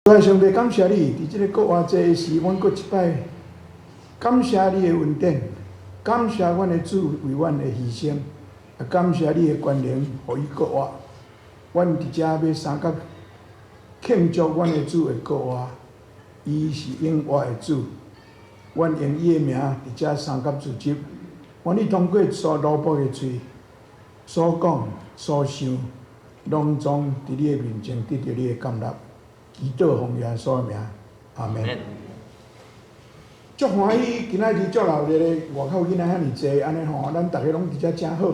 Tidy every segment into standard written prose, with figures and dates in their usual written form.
主上帝感谢你，伫即个国外这时，阮搁一摆感谢你的恩典，感谢阮的主为阮的牺牲，也感谢你的权能，互伊国外。阮伫遮要三角庆祝阮的主的国外，伊是永活的主。阮用伊的名伫遮三角自集，愿你通过所罗卜的嘴所讲所想，拢总伫你的面前得到你的感纳。祈祷奉耶稣的名，阿门。足欢喜，今仔日足热烈的，外口囡仔遐尼济，安尼吼，咱逐个拢伫遮真好。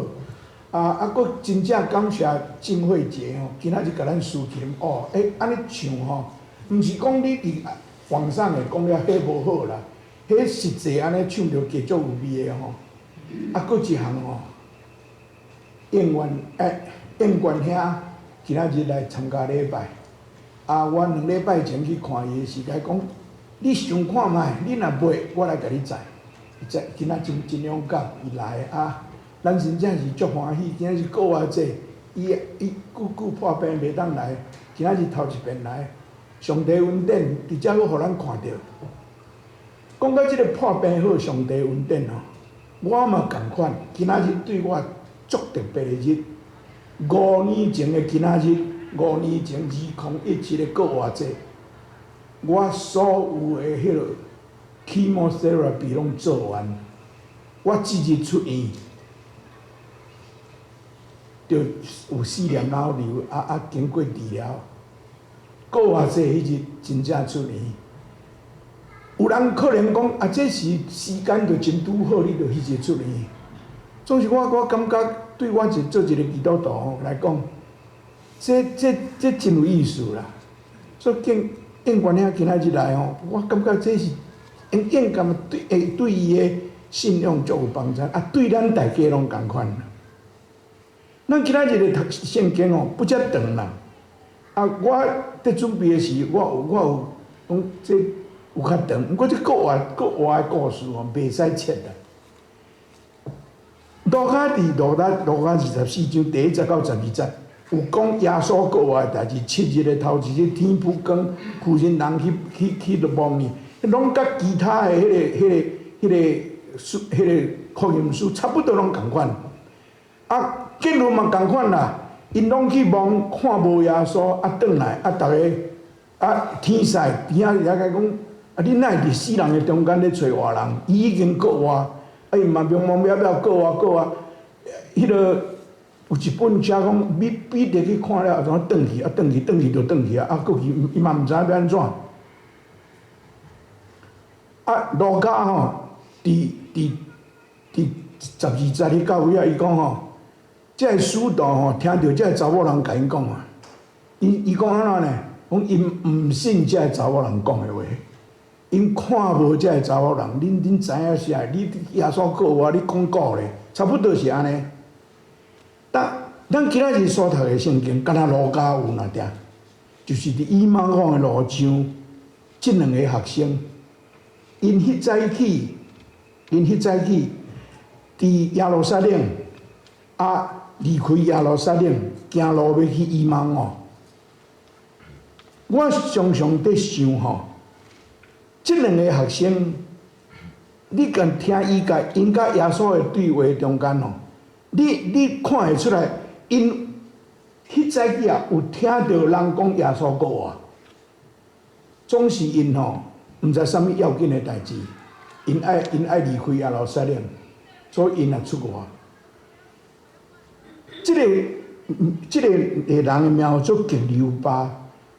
佫真正感谢郑慧杰吼，今仔日甲咱抒琴哦，安尼唱吼，毋是讲你伫网上的讲了迄无好啦，迄实际安尼唱着加足有味的吼。佫一项吼，应元兄今仔日来参加礼拜。我2礼拜前去看伊的时，甲伊讲，你想看卖，你若买，我来甲你载。今仔真勇敢，伊来咱真正是足欢喜。今仔日国外这，伊久破病袂当来，今仔日头一遍来，上帝恩典伫遮要互咱看到。讲到即个破病好，上帝恩典吼，我嘛共款。今仔日对我足特别的日，5年前的今仔日。5年前2017个国外节，我所有的迄落 chemotherapy 拢做完，我即日出院，就有4粒脑瘤，经过治疗，国外节迄日真正出院。有人可能讲这时间就真拄好，你就迄日出院。总是我感觉对我做一个基督徒来讲。这真有意思啦！所以应元兄今仔日来吼，我感觉这是应感对伊的信仰足有帮助，对咱大家拢共款啦。咱今仔日的读圣经吼，不遮长啦。我伫准备的时，我有讲这有较长，不过这国外的故事吼，袂使切啦。路加24章第1节到12节。有讲耶稣国外的代志，7日的头一日天不光，妇人人去落墓呢，拢甲其他的迄个福音书差不多拢共款。结论嘛共款啦，因拢去墓看无耶稣，转来逐个天使边仔也甲讲，你哪会伫死人的中间咧找活人？伊已经国外，伊嘛茫茫渺渺国外，迄个。有一本书讲，彼得去看了，怎转去，转去就转去过去伊嘛毋知要安怎。路加吼，伫12节迄到位伊讲吼，这个使徒吼，听到这个查某人甲因讲伊讲安怎呢？讲因毋信这个查某人讲的话，因看无这个查某人，恁知影啥？你耶稣告我，你讲古咧，差不多是安尼。咱今仔日所读的圣经，敢若路加有哪点？就是伫以马忤的路上，即2个学生，因迄早起，伫耶路撒冷，离开耶路撒冷，行路要去以马忤。我常常在想吼，即2个学生，你敢听因甲耶稣的对话中间吼，你看会出来？因迄早起有听到人讲耶稣国外，总是因吼毋知啥物要紧的代志，因爱离开耶路撒冷，所以因也出外。即个人的名叫革流巴，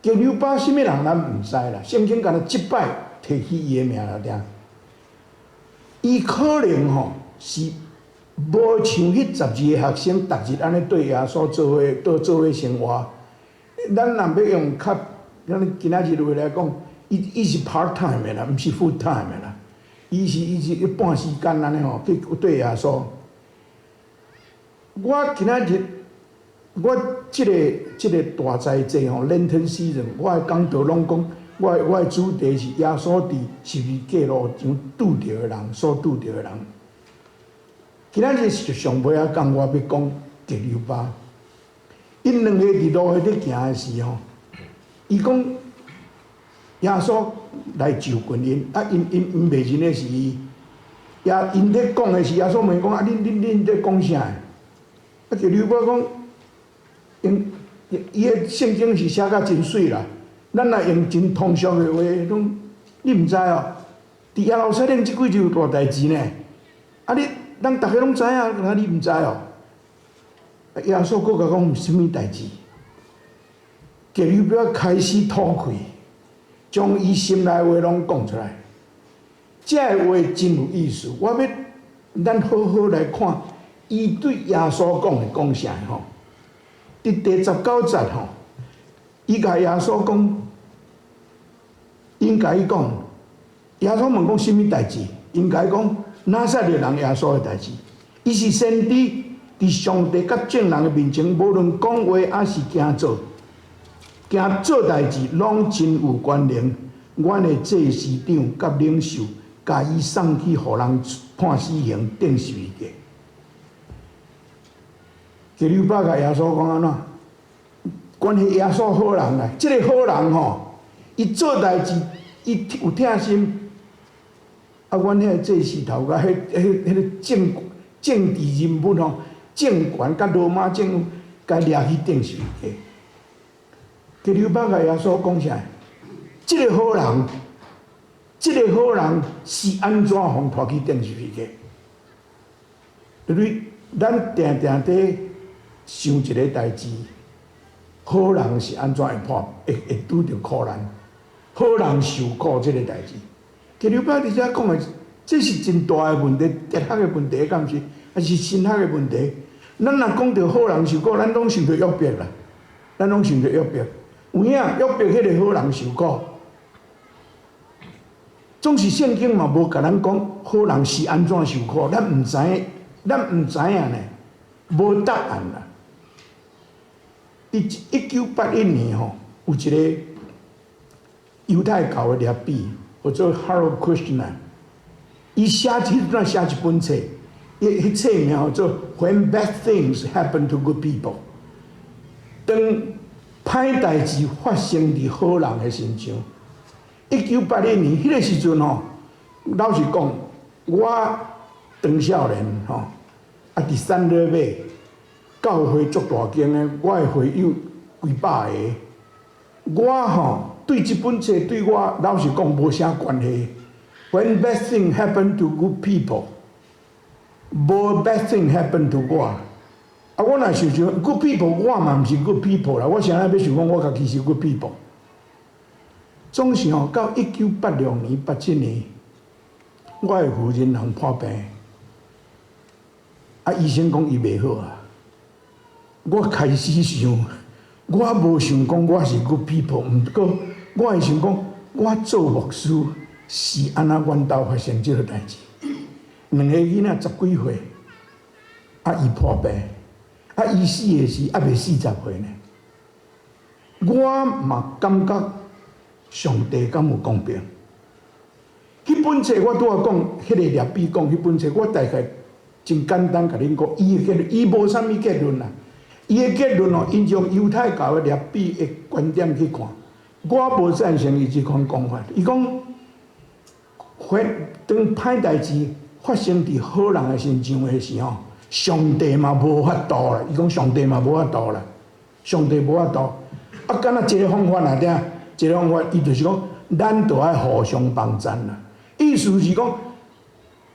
革流巴啥物人咱毋知啦，圣经敢若1摆提起伊的名了点。伊可能吼是。无像迄12个学生，逐日安尼对耶稣做伙生活。咱若要用较，咱今仔日话来讲，伊是 part time 的啦，毋是 full time 的啦。伊是半时间安尼吼去对耶稣。我今仔日，我即个大灾节吼 ，Lenten season， 我的讲道拢讲，我的主题是耶稣伫十字架路上拄着的人所拄着的人。今仔日是上尾仔讲，我要讲革流巴。因2个伫路迄咧行的时吼，伊讲耶稣来就近因，因袂认的是伊，因咧讲的是耶稣问讲恁咧讲啥？就刘伯讲，伊的圣经是写甲真水啦，咱若用真通俗的话，拢你毋知哦。伫耶路撒冷即几日有大代志呢？咱逐个拢知影，啊你毋知哦？耶稣佫甲讲什物代志？给刘伯开始吐气，将伊心内话拢讲出来。这话真有意思，我要咱好好来看伊对耶稣讲啥吼。伫第19节吼，伊甲耶稣讲，因甲伊讲，耶稣问讲什物代志？因甲伊讲拿撒勒人耶稣的代志。伊是先知，伫上帝甲众人的面前，无论讲话还是行做代志，拢真有关联。阮的祭司长甲领袖，甲伊送去，互人判死刑，钉十字架。基督伯甲耶稣讲安怎？关系耶稣好人啦，即个好人吼，伊做代志，伊有疼心。啊，阮遐祭司头甲迄个政治人物吼，政权甲罗马政府，甲掠去钉十字架。基督伯甲耶稣讲啥？即个好人是安怎互拖去钉十字架？就是咱定定伫想一个代志，好人是安怎会拄着苦难？好人受苦即个代志，基督伯伫遮讲的，这是真大的问题，哲学的问题，敢是？还是神学的问题？咱若讲到好人受苦，咱拢想到约伯啦，咱拢想到约伯。有影约伯迄个好人受苦，总是圣经嘛无甲咱讲好人是安怎受苦，咱毋知影呢，无答案啦。伫1981年吼，有一个犹太教的rab比，叫做 Harold Kushner， 伊写一本册，迄册名叫做《When Bad Things Happen to Good People》。当歹代志发生伫好人的身上，1981年迄个时阵吼，老实讲，我当少年吼，啊伫三乐尾。教会足大间的，我的会友几百个。我吼对这本册对我老实讲无啥关系。When bad things happen to good people， 无 bad thing happen to 我。啊，我若想想 good people， 我嘛毋是 good people 啦。我啥要想讲我家己是 good people。总是吼到1986年、87年，我的夫人人破病，啊医生讲伊袂好啊。我开始想，我无想讲我是 good people， 毋过我会想讲，我做牧师是安那阮兜发生即个代志。两个囡仔10几岁，啊伊破病，啊伊死的是还袂40岁呢。我嘛感觉上帝敢有公平。迄本册我拄仔讲，迄个rab比讲迄本册，我大概真简单甲恁讲，伊无啥物结论啦。伊的结论哦，因从犹太教的rab比的观点去看，我无赞成伊即款讲法。伊讲，当歹代志发生伫好人的身上的时候，上帝嘛无法度啦。伊讲上帝嘛无法度啦，上帝无法度。啊，敢若一个方法内底，一个方法，伊就是讲，咱着爱互相帮衬啦。意思是讲，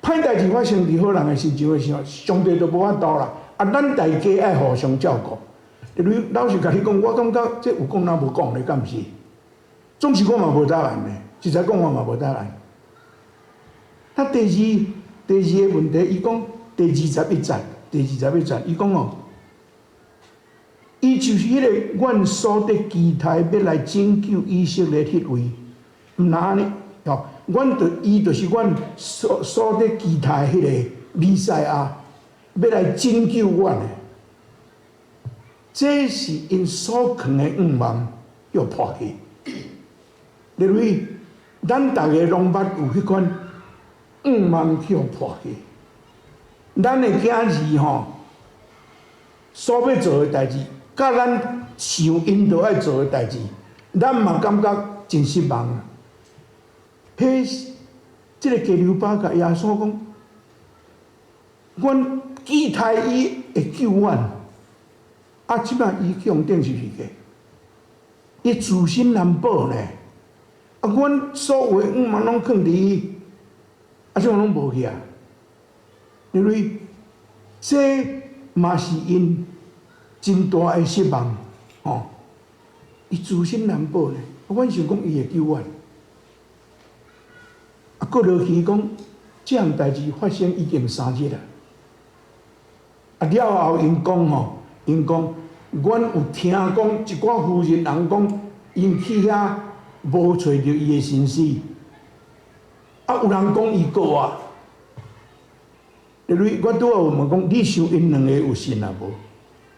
歹代志发生伫好人的身上的时候，上帝就无法度啦。啊，咱大家爱互相照顾。老实甲你讲，我感觉这有讲哪无讲咧，敢毋是？总是我嘛无答案咧，实在讲我嘛无答案。他第二个问题，伊讲第21节，伊讲哦，伊就是迄个阮所得期待要来拯救以色列迄位，毋那安尼哦，伊就是阮所得期待迄个弥赛亚。要来拯救阮的，这是因所藏的愿望要破去。因为咱大家拢捌有迄款愿望去破去。咱的囝儿吼，所要做的代志，甲咱想因着爱做的代志，咱嘛感觉真失望。迄即个加留巴甲耶稣讲，阮期待伊会救阮，啊，即摆伊去用顶是个，伊自身难保呢。啊，阮所有的五万拢囥伫伊，啊，即个拢无去啊。因为这嘛是因真大的失望，吼，伊自身难保呢。啊，阮想讲伊会救阮。啊，过落去讲，这样代志发生已经3日了。啊，了后因讲吼，因讲，阮有听讲一寡夫人人讲，因去遐无找着伊的身世。啊，有人讲伊过啊。因为我拄仔有问讲，你想因两个有信啊无？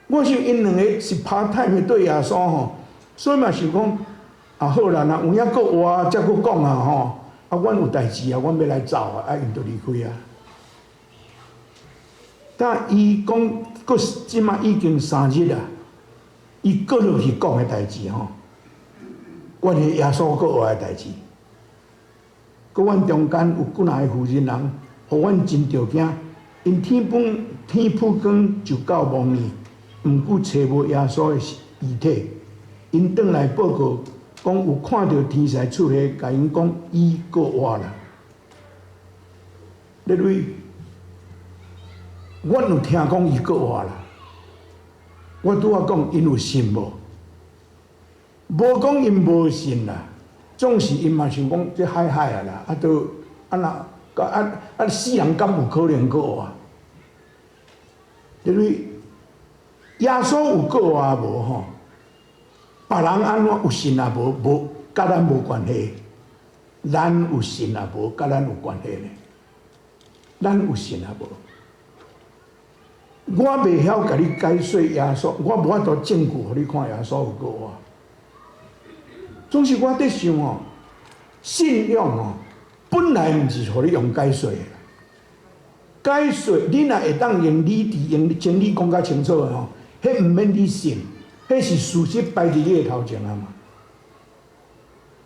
我想因两个是拍歹的对耶稣吼，所以嘛想讲，啊好啦，若有影搁活，才搁讲啊吼。啊，阮有代志啊，阮要来走啊，啊，因就离开啊。但伊讲，搁即马已经3日啊，伊搁落去讲的代志吼，阮迄耶稣搁活的代志，搁阮中间有几若个负责人，互阮真着惊。因天曝光就到亡年，毋久找无耶稣的遗体，因转来报告讲有看到天使出现，甲因讲伊搁活啦。例如，阮有听讲伊搁活啦，我拄仔讲因有信无？无讲因无信啦，总是因嘛想讲这海啊啦，啊都啊那死人敢有可能搁活？因为耶稣有搁活无吼？别人安怎有信也无甲咱无关系。咱有信也无甲咱有关系呢。咱有信也无。我袂晓甲你解说耶稣，我无法度证据互你看耶稣有搁活。总是我伫想哦，信仰哦，本来毋是互你用解说的。解说你若会当用理智、用真理讲较清楚的吼，迄毋免你信，迄是事实摆伫你的头前啊嘛。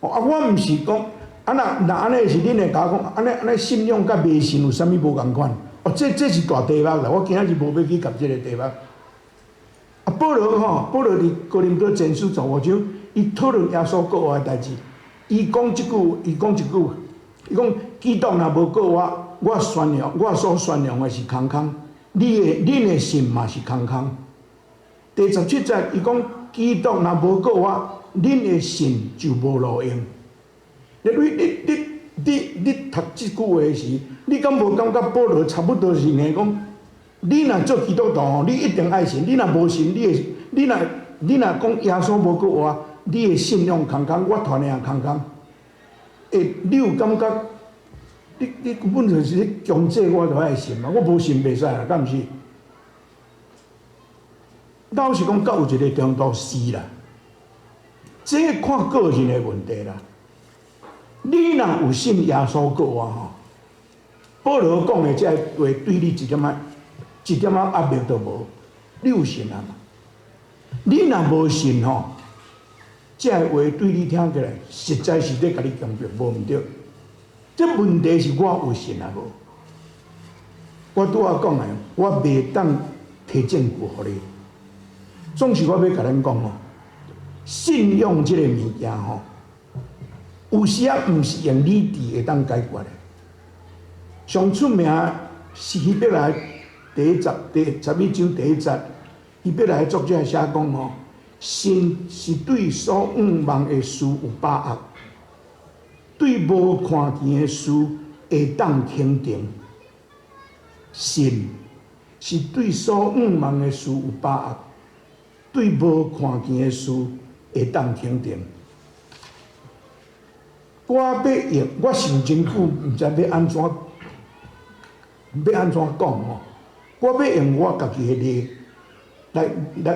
哦啊，我毋是讲啊，若安尼是恁会甲我讲，安尼信仰甲迷信有啥物无共款？哦，这是大题目啦，我今仔日无要去夹即个题目。啊，保罗伫哥林多前书15章，伊讨论耶稣搁活的代志，伊讲一句，伊讲基督若无搁活。我所宣扬的是空空，恁的信嘛是空空。第17节伊讲，基督若无搁活，恁的信就无路用。你读即句话时，你敢无感觉保罗差不多是硬讲，你若做基督徒，你一定爱信；你若无信，你若讲耶稣无搁活，你的信仰空空，我传的也空空。你有感觉？你根本就是咧强制我着爱信嘛，我无信袂使啦，敢毋是？老实讲，到有一个程度是啦，这看个人的问题啦。你若有信耶稣搁活吼，保罗讲的这话对你一点压力都无，你有信啊嘛？你若无信吼，这话对你听起来实在是咧甲你强迫，无毋对。这问题是我有信啊无？我拄仔讲的，我袂当提证据互你。总是我要甲咱讲吼，信仰这个物件吼，有时啊毋是用理智会当解决的。上出名是希伯来第11章第1节，希伯来作者写讲吼，信是对所仰望的事有把握。对无看见的事会当肯定，信是对所仰望的事有把握，对无看见的事会当肯定。我想真久，毋知要安怎讲吼。我要用我家己的例来，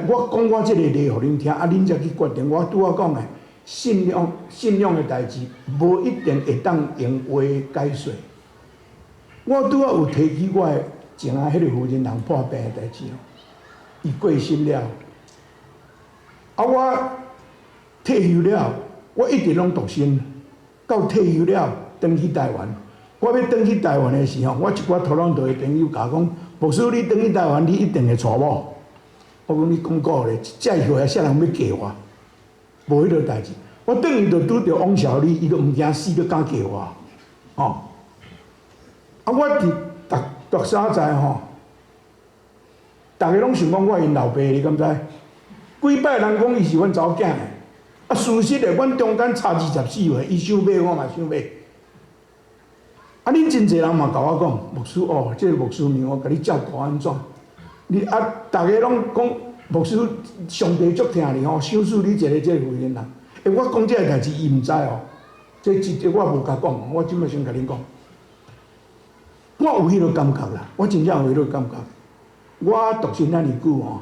我讲我这个例互恁听，啊，恁才去决定。我拄仔讲的。信仰的代志，无一定会当用话解说。我拄仔有提起我前下迄个夫人人破病的代志哦，伊过身了，啊，我退休了，我一直拢独身，到退休了，转去台湾。我要转去台湾的时候，我一寡托朗多的朋友甲我讲，牧师你转去台湾，你一定会娶某。我讲你讲过咧，这以后遐啥人要嫁我？无迄个代志。我转去就拄着王小丽，伊都毋惊死，都敢嫁我。哦，啊，我伫读三在吼，逐个拢想讲我因老爸，你敢知？几摆人讲伊是阮查某囝的，啊，事实咧，阮中间差24岁，伊想买，我嘛想买。啊，恁真侪人嘛甲我讲，牧师哦，这个牧师娘，我甲你照顾安怎？你啊，逐个拢讲牧师，上帝足疼你吼，想死你一个这个妇人人。我讲这个代志，伊毋知哦。这我无甲讲，我即摆先甲恁讲。我有迄个感觉啦，我真正有迄个感觉。我独身遐尼久吼，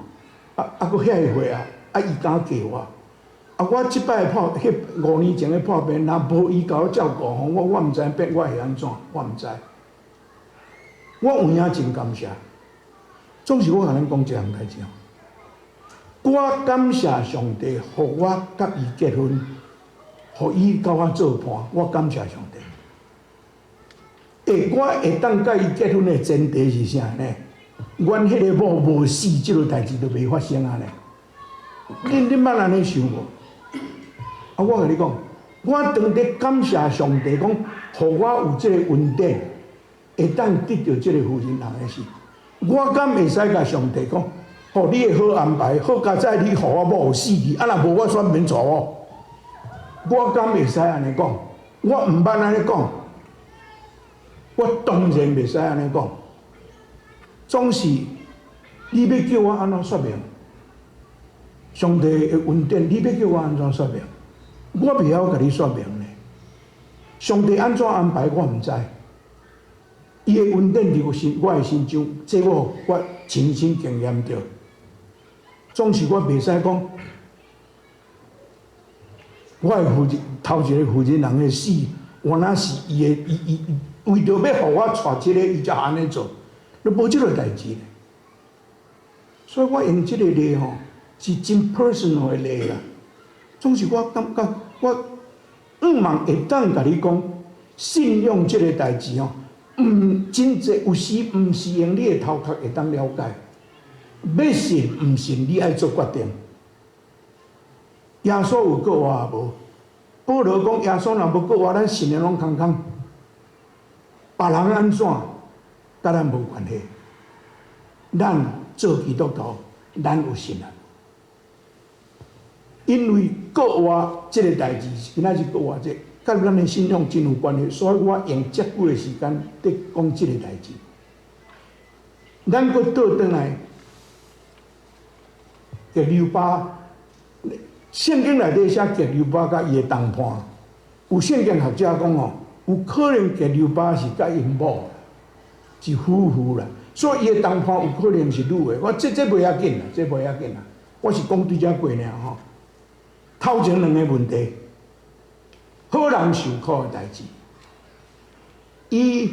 佫遐个岁啊，伊敢嫁我。我即摆破迄5年前的破病，若无伊甲我照顾吼，我毋知变我会安怎，我毋知。我有影真感谢。总是我甲恁讲一项代志哦。我感谢上帝，互我甲伊结婚，互伊甲我做伴。我感谢上帝。我会当甲伊结婚的前提是啥呢？阮迄个某无死，即个代志就袂发生啊呢。恁捌安尼想无？我甲你讲，我当伫感谢上帝，讲互我有即个恩典，会当得到即个夫人人的事。我敢会使甲上帝讲？哦，你会好安排，好佳哉你互我某有死去，啊若无我选免娶我。我敢会使安尼讲？我毋捌安尼讲。我当然袂使安尼讲。总是你要叫我安怎说明？上帝的恩典，你要叫我安怎说明？我袂晓甲你说明呢。上帝安怎安排，我毋知。伊的恩典伫我的心中，这我亲身经验着。总是我袂使讲，我的夫人头一个夫人人的死，原来是伊为着要互我娶即个，伊才安尼做，都无即个代志咧。所以我用即个例吼，是真 personal 的例啦。总是我感觉，我望会当甲你讲，信仰即个代志吼，真侪有时毋是用你的头壳会当了解。要信毋信，你爱做决定。耶稣有过我也无。保罗讲耶稣若无过我，咱信的拢空空。别人安怎，甲咱无关系。咱做基督徒，咱有信啊。因为过我即个代志，今仔日过我这，甲咱的信仰真有关系，所以我用遮久的时间伫讲即个代志。咱搁倒转来。革流巴，圣经内底写革流巴甲伊的同伴，有圣经学者讲哦，有可能革流巴是甲因某是夫妇啦，所以伊的同伴有可能是女的。我这袂要紧啦，这袂要紧啦，我是讲对遮过尔吼。头前两个问题，好人受苦的代志，伊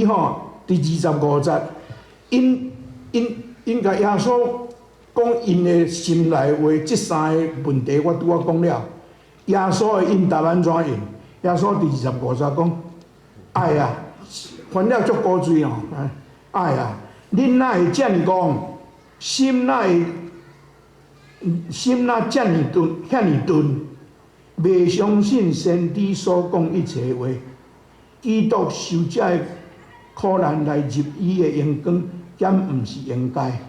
吼第25节，因甲耶稣。讲因的心内话，即三个问题我拄仔讲了。耶稣的应答安怎应？耶稣第25节讲：爱啊，烦恼足古锥哦，爱啊，恁哪会遮尔讲？心哪遮尔钝，遐尔钝，袂相信先知所讲一切话。基督受遮的苦难来入伊的阳光，减毋是应该。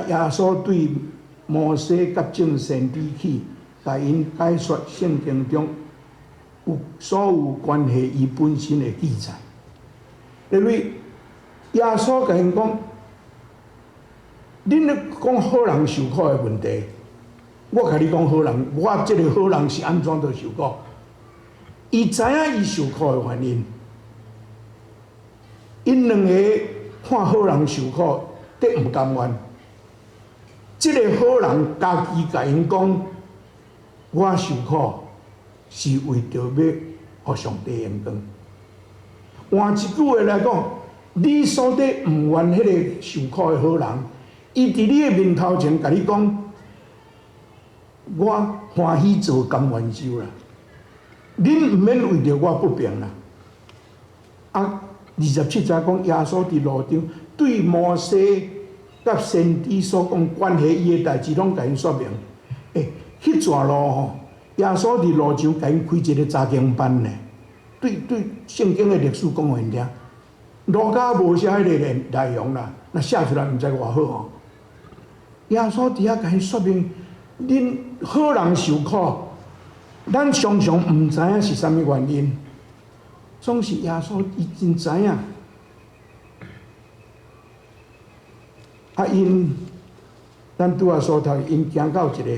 耶稣对摩西甲众先知起，甲因解说圣经中有所有关系伊本身的记载。因为耶稣甲因讲，恁咧讲好人受苦的问题，我甲你讲好人，我即个好人是安怎着受苦？伊知影伊受苦的原因，因两个看好人受苦，得毋甘愿。即个好人家己甲因讲，我受苦是为着要互上帝荣光。换一句话来讲，你所底毋愿迄个受苦的好人，伊伫你的面头前甲你讲，我欢喜做甘愿受啦。恁毋免为着我不平啦。啊，27节讲耶稣伫路上对摩西甲先知所讲关系伊诶代志，拢甲因说明。迄段路吼，耶稣伫路上甲因开一个查经班呢。对圣经诶历史讲互因听。路加无写迄个内容啦，那写出来毋知偌好吼。耶稣伫遐甲因说明，恁好人受苦，咱常常毋知影是啥物原因。总是耶稣伊真知影，因咱拄仔所读，因行到一个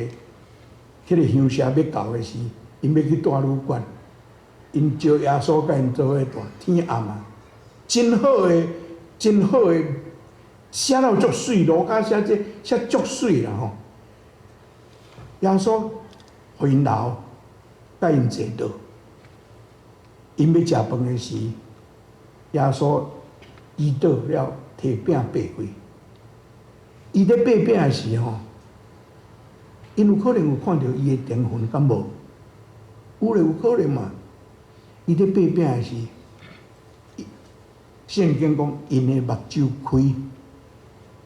迄个乡舍要到的时，因要去住旅馆，因招耶稣甲因做伙住，天暗啊，真好的，写到足水，路加写足水啦吼。耶稣互因留，甲因坐倒。因要食饭的时，耶稣医倒了，摕饼掰开。伊咧掰饼的时吼，因有可能有看到伊的灵魂，敢无？有咧，有可能嘛。伊咧掰饼的时，圣经讲因的目睭开，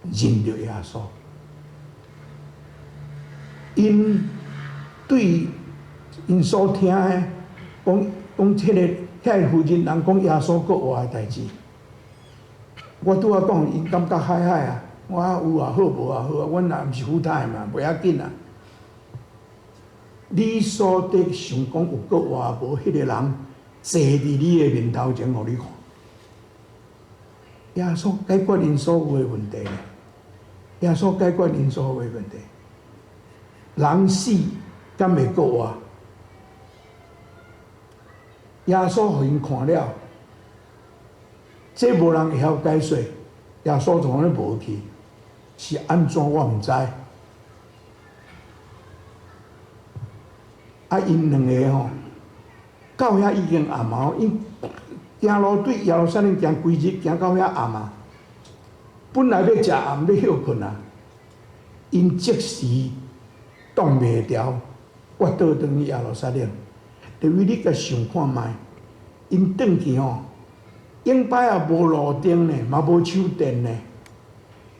认着耶稣。因对因所听的讲迄个附近人讲耶稣国活的代志，我拄仔讲，因感觉海啊，我有也好，无也好，阮也毋是full time嘛，袂要紧啊。你所伫想讲有国活无，迄个人坐伫你的面头前，互你看。耶稣解决因所有的问题，耶稣解决因所有的问题。人死敢会国活？耶稣互因看了，这无人会晓解说。耶稣从咧无去，是安怎我毋知。因两个吼，到遐已经暗啊，因行路对耶路撒冷行规日，行到遐暗啊。本来要食暗要休困啊，因即时挡袂牢，我倒转去耶路撒冷。特别你甲想看卖，因转去吼，永摆也无路灯呢，嘛无手电呢。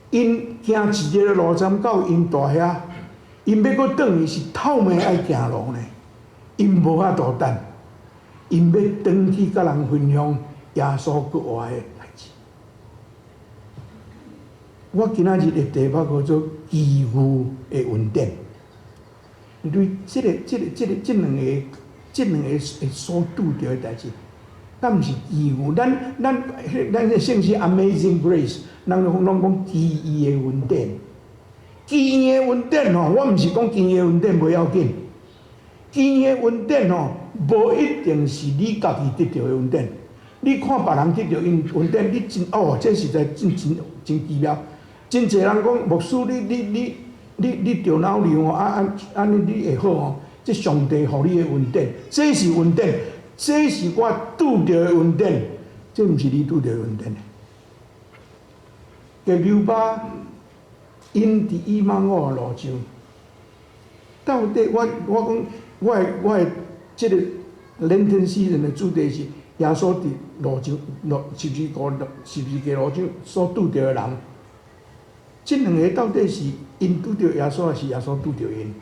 因行一个路站到因大遐，因要搁转去是透暝爱行路呢，因无法度等，因要转去甲人分享耶稣国活的代志。我今仔日的题目叫做“奇遇的恩典”。你对这两个所拄着的代志，敢毋是奇遇？咱的圣经 Amazing Grace， 人拢讲奇异的恩典。奇异的恩典吼，我毋是讲奇异的恩典袂要紧。奇异的恩典吼，无一定是你家己得到的恩典。你看别人得到因恩典，你真这实在真奇妙。真侪人讲牧师，你着脑瘤吼，安尼你会好吼。这上帝互你的恩典，这是恩典，这是我拄着的恩典，这毋是你拄着的恩典。格留巴因伫以马忤的路上，到底我讲我的这个Lenten season的主题是耶稣伫路上十字架路上所拄着的人，这两个到底是因拄着耶稣，还是耶稣拄着因？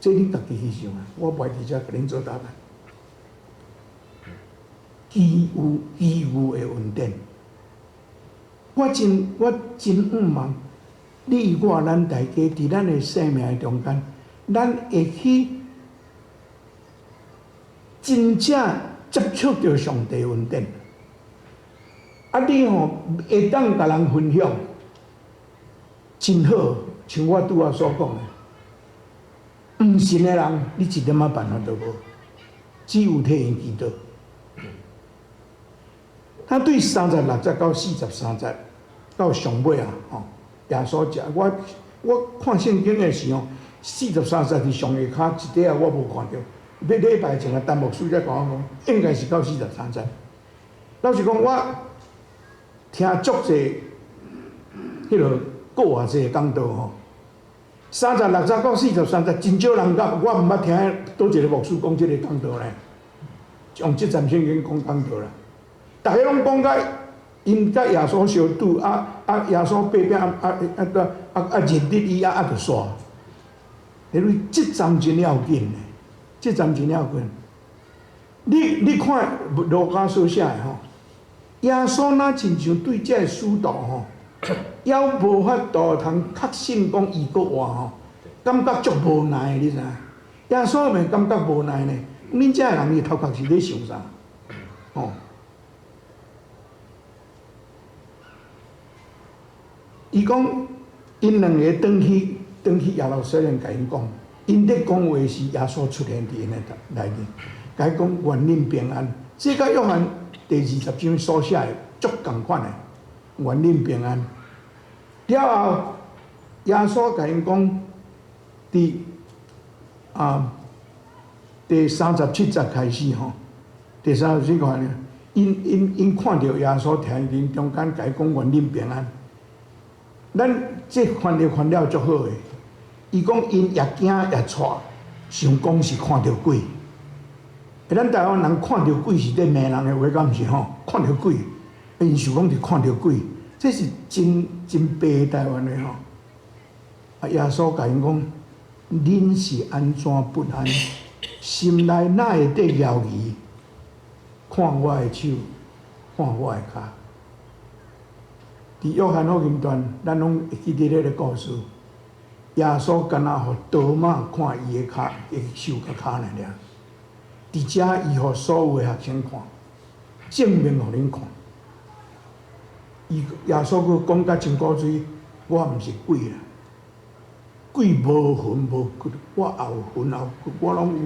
这你家己去想啊，我袂伫遮甲恁做答案。奇遇的恩典，我真盼望你我咱大家伫咱的生命的中间，咱会去真正接触到上帝恩典。你吼会当甲人分享，真好，像我拄仔所讲的。毋信的人，你一点仔办法都无，只有替因祈祷。他对36节到43节到上尾啊，耶稣食我看圣经的时候，43节伫上下骹一块我无看到，要礼拜前啊，陈牧师才甲我讲，应该是到43节。老实讲，我听足侪迄落国外这个讲道吼。36十到43十，真少人讲，我毋捌听倒一个牧师讲即个讲道咧，用即站圣经讲讲道啦。大家拢讲甲因甲耶稣相拄，耶稣爬壁认得伊就煞。因为即站真要紧咧，即站真要紧。你看路加所写的吼，耶稣若亲像对这使徒吼。还无法度通确信讲伊国活吼，感觉足无奈，你知影？耶稣咪感觉无奈呢？恁遮人伊头壳是咧想啥？哦，伊讲因两个转去耶路撒冷，甲因讲，因咧讲话是耶稣出现伫因诶内面，甲伊讲愿恁平安。这甲约翰第20章所写的足共款诶。愿恁平安。了后，耶稣甲因讲，伫第37节开始吼，第37节因看到耶稣听因中间甲伊讲愿恁平安。咱这翻了足好诶。伊讲因也惊也错，想讲是看到鬼。咱台湾人看到鬼是咧骂人诶话，敢毋是吼？看到鬼。因想讲是看到鬼，这是真白台湾的吼。耶稣甲因讲，恁是安怎不安？心内哪会得犹豫？看我的手，看我的脚。伫约翰福音段，咱拢会记得迄个故事。耶稣干那互多马看伊的脚、伊手甲脚尔。伫遮伊互所有的学生看，证明互恁看。耶稣佫讲甲真古锥，我毋是鬼啦，鬼无魂无骨，我也有魂也有骨，我拢有。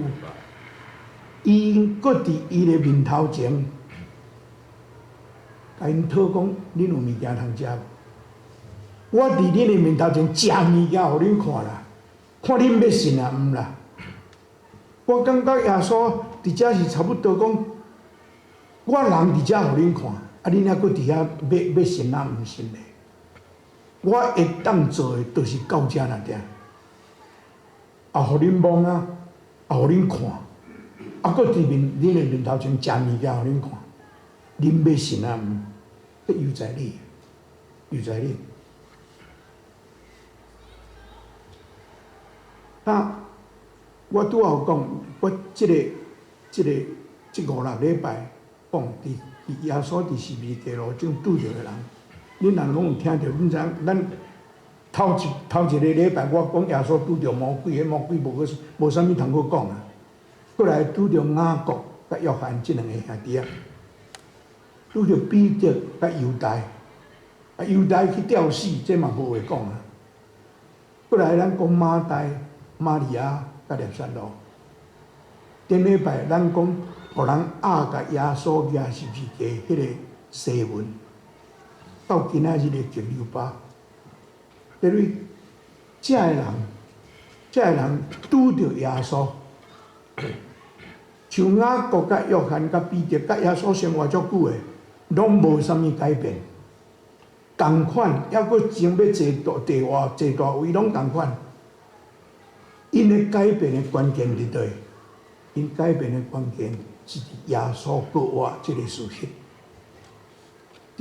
伊佫伫伊个面头前，甲因讨讲，恁有物件通食无？我伫恁个面头前食物件，互恁看啦，看恁要信啊，毋啦。我感觉耶稣伫遮是差不多讲，我人伫遮互恁看。恁还佫伫遐要信啊？毋信嘞？我会当做的，就是到遮那点，也互恁望啊，也互恁看，佫伫恁的面头前食物件，互恁看。恁要信啊？毋，犹在你，犹在你。我拄好讲，我即5、6礼拜讲伫。耶稣伫十字架路上拄着的人，恁人拢有听着。恁知影，咱头一个礼拜，我讲耶稣拄着魔鬼，迄魔鬼无啥物通好讲啊。过来拄着雅各甲约翰即两个兄弟啊，拄着彼得甲犹大，犹大去吊死，这嘛无话讲啊。过来咱讲马代、玛利亚甲列撒罗。顶礼拜咱讲。互人压甲耶稣举十字架迄个西文，到今仔日的金牛巴，因为这个人拄着耶稣，像雅各甲约翰甲彼得甲耶稣生活足久的，拢无啥物改变，同款，还佫前要坐大位，拢同款。因的改变的关键伫倒？因改变的关键。是耶稣国活这个事实，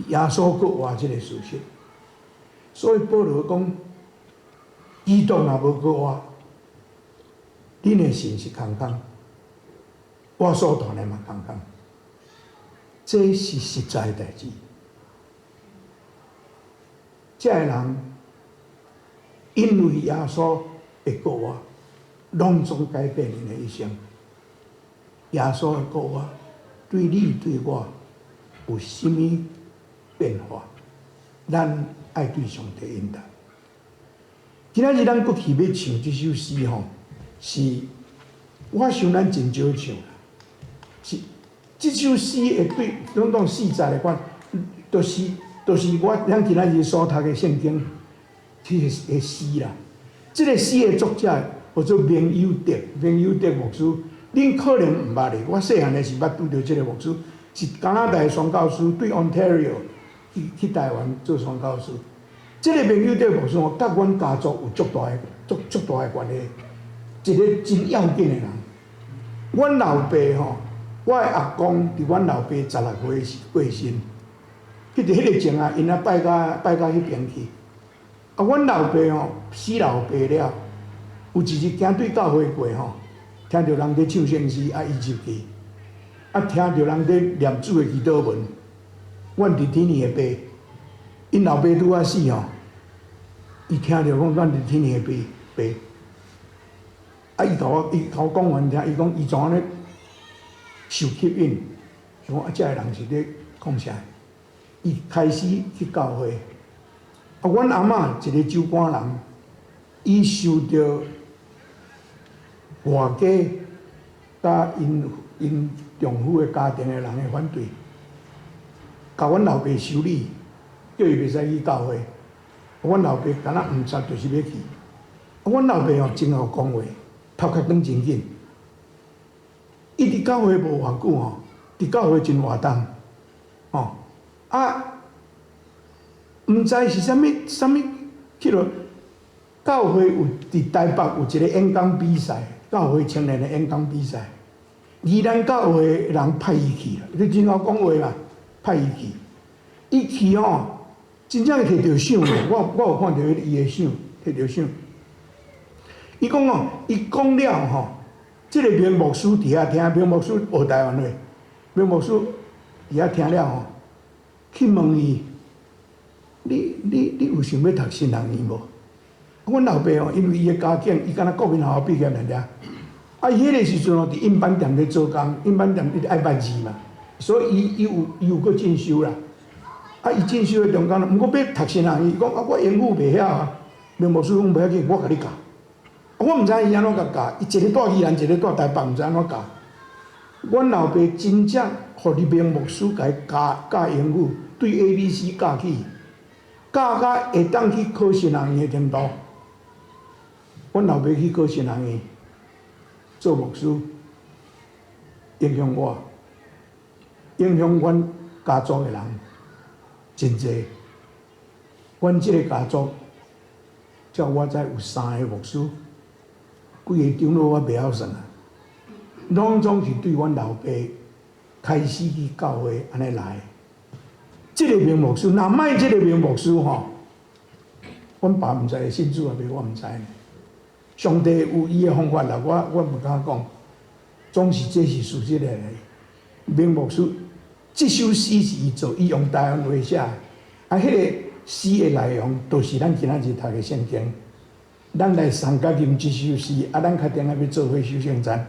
耶稣国活这个事实，所以保罗讲，基督若无国活，恁的信是空空，我所传的嘛空空，这是实在的代志。这个人因为耶稣的国活，拢总改变因的一生。耶稣的国活对你对我有甚物变化？咱爱对上帝应答。今仔日咱过去要唱这首诗吼，是我想咱真少唱啦。是这首诗会对拢讲40个款，就是咱今仔日所读的圣经，这个诗啦。这个诗的作者叫做明友德牧师。恁可能毋捌咧，我细汉诶是捌拄着即个牧师，是加拿大宣教师，对 Ontario 去台湾做宣教师。即个朋友对牧师，甲阮家族有足足大诶关系，一个真要紧诶人。阮老爸吼，我诶阿公伫阮老爸16岁时过身，迄个前啊，因啊拜到迄边去。啊，阮老爸吼死老爸了，有一日行对教会过吼，听着人伫唱圣诗，啊，伊入去，啊，听着人伫念主诶祈祷文，阮伫天尼诶爸，因老爸拄啊死吼，伊听着讲阮伫天尼诶爸，啊，伊甲我讲完听，伊讲伊怎安尼受吸引，想讲啊，遮个人是咧讲啥？伊开始去教会。啊，阮阿嬷一个酒馆人，伊受到外家甲因丈夫的家庭的人的反对，甲阮老爸修理，叫伊袂使去教会。阮老爸敢若毋杀，就是要去。阮老爸吼真好讲话，头壳转真紧。伊伫教会无偌久吼，伫教会真活动，吼啊。毋知是啥物，去落教会有伫台北有一个演讲比赛，教会青年的演讲比赛，而咱教会人派伊去啦，你真好讲话嘛，派伊去，伊去吼，真正摕着奖，我有看到伊的奖，摕着奖。伊讲哦，伊讲了吼，即个名牧师伫遐听，名牧师学台湾话，名牧师伫遐听了吼，去问伊。你有想要读新人院无？阮老爸哦，因为伊的家境，伊敢若国民学校毕业尔俩。啊，伊迄个时阵哦，伫印版店咧做工，印版店伊爱捌字嘛，所以伊有搁进修啦。啊，伊进修的中间，毋过要读新人院，伊讲啊，我英语袂晓啊。名牧师讲袂要紧，我甲你教。我毋知伊安怎甲教，伊一个住宜兰，一个住台北，毋知安怎教。阮老爸真正互你名牧师甲伊教英语，对 ABC 教起。教到会当去考新人院的程度，阮老爸去考新人院做牧师，影响我，影响阮家族的人真侪。阮即个家族，照我知有3个牧师，几个长老我袂晓算啊，拢总是对阮老爸开始去教会安尼来。即个名牧师，若卖即个名牧师吼，阮爸毋知信主啊袂，我毋知呢。上帝有伊的方法啦，我毋敢讲，总是这是事实来。名牧师，即首诗是伊做，伊用台湾话写，啊，迄个诗的内容都是咱今仔日读的圣经。咱来上甲吟即首诗，啊，咱确定要做伙修圣餐。